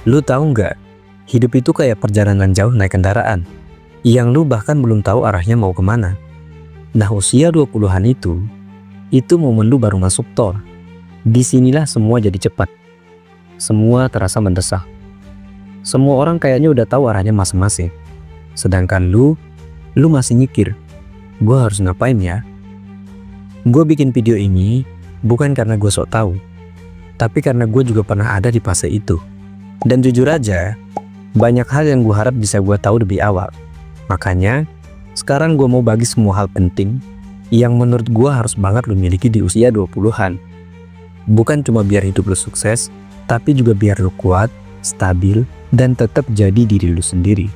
Lu tahu nggak? Hidup itu kayak perjalanan jauh naik kendaraan, yang lu bahkan belum tahu arahnya mau kemana. Nah, usia 20-an itu momen lu baru masuk tol. Disinilah semua jadi cepat. Semua terasa mendesak. Semua orang kayaknya udah tahu arahnya masing-masing. Sedangkan lu masih mikir, gua harus ngapain ya? Gue bikin video ini bukan karena gue sok tahu, tapi karena gue juga pernah ada di fase itu. Dan jujur aja, banyak hal yang gue harap bisa gue tahu lebih awal. Makanya, sekarang gue mau bagi semua hal penting yang menurut gue harus banget lu miliki di usia 20-an. Bukan cuma biar hidup lu sukses, tapi juga biar lu kuat, stabil, dan tetap jadi diri lu sendiri.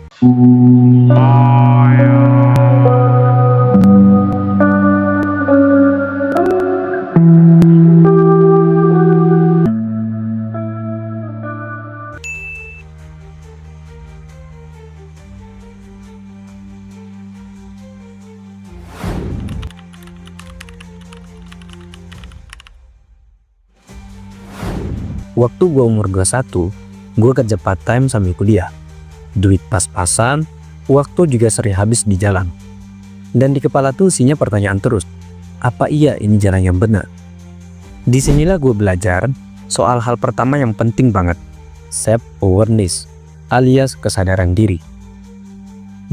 Waktu gue umur 21, gue kerja part time sambil kuliah. Duit pas-pasan, waktu juga sering habis di jalan. Dan di kepala tuh isinya pertanyaan terus, apa iya ini jalan yang benar? Disinilah gue belajar soal hal pertama yang penting banget, self-awareness, alias kesadaran diri.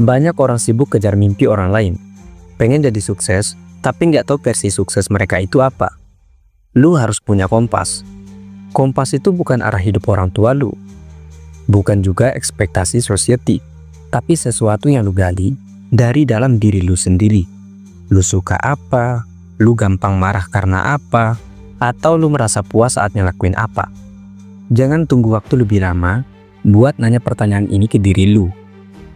Banyak orang sibuk kejar mimpi orang lain, pengen jadi sukses, tapi nggak tahu versi sukses mereka itu apa. Lu harus punya kompas. Kompas itu bukan arah hidup orang tua lu, bukan juga ekspektasi society, tapi sesuatu yang lu gali dari dalam diri lu sendiri. Lu suka apa, lu gampang marah karena apa, atau lu merasa puas saat ngelakuin apa. Jangan tunggu waktu lebih lama buat nanya pertanyaan ini ke diri lu,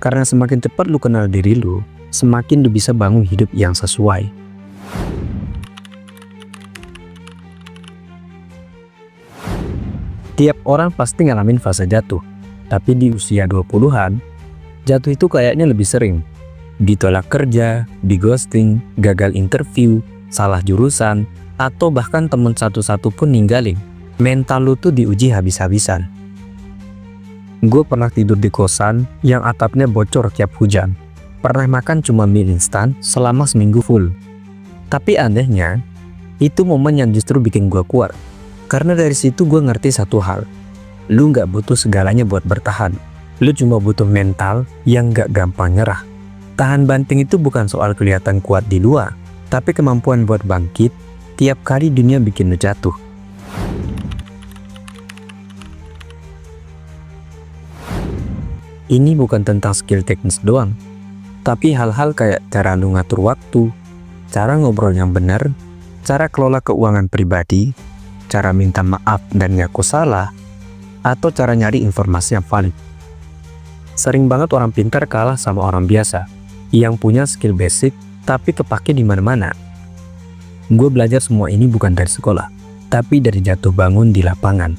karena semakin cepat lu kenal diri lu, semakin lu bisa bangun hidup yang sesuai. Tiap orang pasti ngalamin fase jatuh, tapi di usia 20-an, jatuh itu kayaknya lebih sering. Ditolak kerja, di ghosting, gagal interview, salah jurusan, atau bahkan temen satu-satu pun ninggalin. Mental lu tuh diuji habis-habisan. Gue pernah tidur di kosan yang atapnya bocor tiap hujan. Pernah makan cuma mie instan selama seminggu full. Tapi anehnya, itu momen yang justru bikin gue kuat. Karena dari situ gue ngerti satu hal, lu gak butuh segalanya buat bertahan. Lu cuma butuh mental yang gak gampang nyerah. Tahan banting itu bukan soal kelihatan kuat di luar, tapi kemampuan buat bangkit tiap kali dunia bikin lu jatuh. Ini bukan tentang skill teknis doang, tapi hal-hal kayak cara lu ngatur waktu, cara ngobrol yang benar, cara kelola keuangan pribadi, cara minta maaf dan ngaku salah, atau cara nyari informasi yang valid. Sering banget orang pintar kalah sama orang biasa yang punya skill basic tapi kepake di mana-mana. Gue belajar semua ini bukan dari sekolah, tapi dari jatuh bangun di lapangan.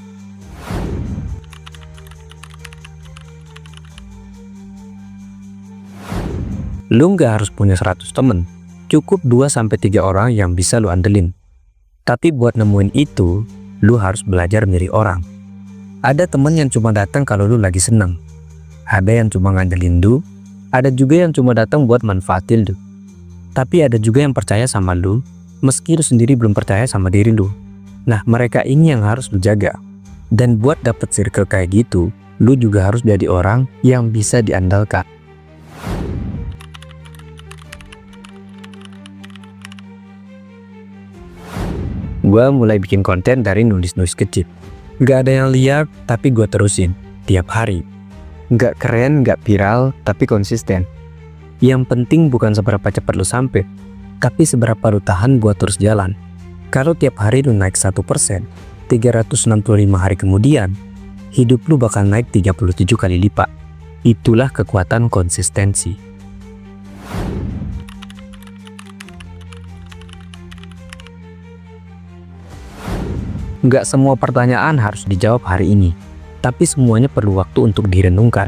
Lu nggak harus punya 100 temen, cukup 2-3 orang yang bisa lu andelin. Tapi buat nemuin itu, lu harus belajar menjadi orang. Ada temen yang cuma datang kalau lu lagi seneng. Ada yang cuma ngandelin lu, ada juga yang cuma datang buat manfaatin lu. Tapi ada juga yang percaya sama lu, meski lu sendiri belum percaya sama diri lu. Nah, mereka ini yang harus lu jaga. Dan buat dapet circle kayak gitu, lu juga harus jadi orang yang bisa diandalkan. Gue mulai bikin konten dari nulis-nulis kecil. Gak ada yang lihat, tapi gue terusin tiap hari. Gak keren, gak viral, tapi konsisten. Yang penting bukan seberapa cepat lu sampai, tapi seberapa lu tahan buat terus jalan. Kalau tiap hari lu naik 1%, 365 hari kemudian, hidup lu bakal naik 37 kali lipat. Itulah kekuatan konsistensi. Nggak semua pertanyaan harus dijawab hari ini, tapi semuanya perlu waktu untuk direnungkan.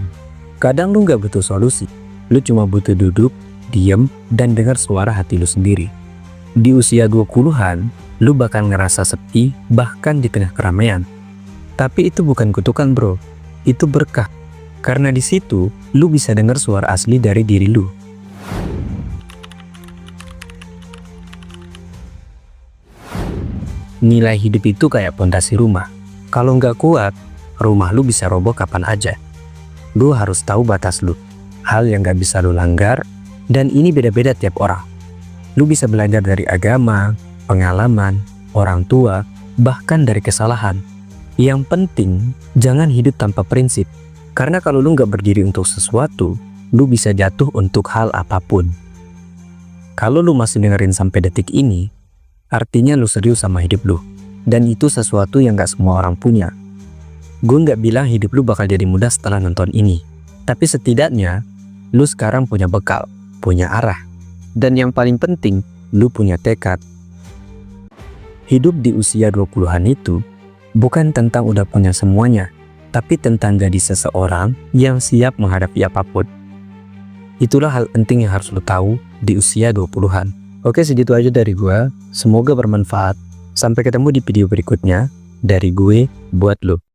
Kadang lu nggak butuh solusi, lu cuma butuh duduk, diem, dan dengar suara hati lu sendiri. Di usia 20-an, lu bakal ngerasa sepi bahkan di tengah keramaian. Tapi itu bukan kutukan bro, itu berkah. Karena di situ, lu bisa dengar suara asli dari diri lu. Nilai hidup itu kayak pondasi rumah. Kalau nggak kuat, rumah lu bisa roboh kapan aja. Lu harus tahu batas lu, hal yang nggak bisa lu langgar, dan ini beda-beda tiap orang. Lu bisa belajar dari agama, pengalaman, orang tua, bahkan dari kesalahan. Yang penting, jangan hidup tanpa prinsip. Karena kalau lu nggak berdiri untuk sesuatu, lu bisa jatuh untuk hal apapun. Kalau lu masih dengerin sampai detik ini, artinya lu serius sama hidup lu. Dan itu sesuatu yang gak semua orang punya. Gue gak bilang hidup lu bakal jadi mudah setelah nonton ini. Tapi setidaknya, lu sekarang punya bekal, punya arah. Dan yang paling penting, lu punya tekad. Hidup di usia 20-an itu, bukan tentang udah punya semuanya, tapi tentang jadi seseorang yang siap menghadapi apapun. Itulah hal penting yang harus lu tahu di usia 20-an. Oke, segitu aja dari gue. Semoga bermanfaat. Sampai ketemu di video berikutnya. Dari gue, buat lu.